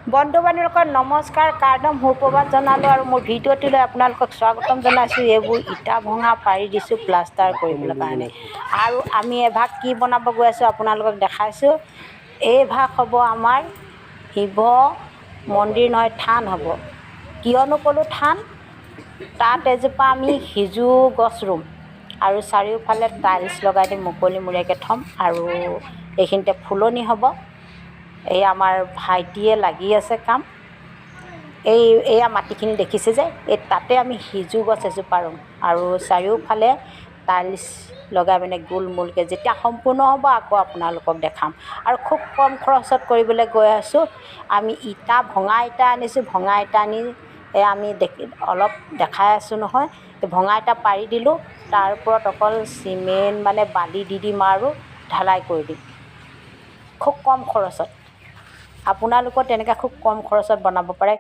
বন্ধু বান্ধৱীসকল নমস্কাৰ, কাৰ্ডম সুপ্ৰভাত জনালোঁ আৰু মোৰ ভিডিঅ'টোলৈ আপোনালোকক স্বাগতম জনাইছোঁ। এইবোৰ ইটা ভঙা পাৰি দিছোঁ প্লাষ্টাৰ কৰিবলৈ কাৰণে। আৰু আমি এভাগ কি বনাব গৈ আছোঁ আপোনালোকক দেখাইছোঁ। এই ভাগ হ'ব আমাৰ শিৱ মন্দিৰ নহয়, থান হ'ব। কিয়নো ক'লোঁ থান, তাত এজোপা আমি সিজু গছ ৰুম আৰু চাৰিওফালে টাইলছ লগাই দিম, মুকলিমূৰীয়াকৈ থ'ম আৰু এইখিনিতে ফুলনি হ'ব। এই আমাৰ ভাইটিয়ে লাগি আছে কাম। এয়া মাটিখিনি দেখিছে যে, এই তাতে আমি সিজু গছ এজোপা ৰুম আৰু চাৰিওফালে টাইলছ লগাই মানে গোলমূলকৈ। যেতিয়া সম্পূৰ্ণ হ'ব আকৌ আপোনালোকক দেখাম। আৰু খুব কম খৰচত কৰিবলৈ গৈ আছোঁ। আমি ইটা ভঙা ইটা আনিছোঁ, ভঙা ইটা আনি আমি অলপ দেখাই আছোঁ নহয়। এই ভঙা ইটা পাৰি দিলোঁ, তাৰ ওপৰত অকল চিমেণ্ট মানে বালি দি দিম আৰু ঢালাই কৰি দিম খুব কম খৰচত। আপোনালোকৰ তেনেকৈ খুব কম খৰচত বনাব পাৰে।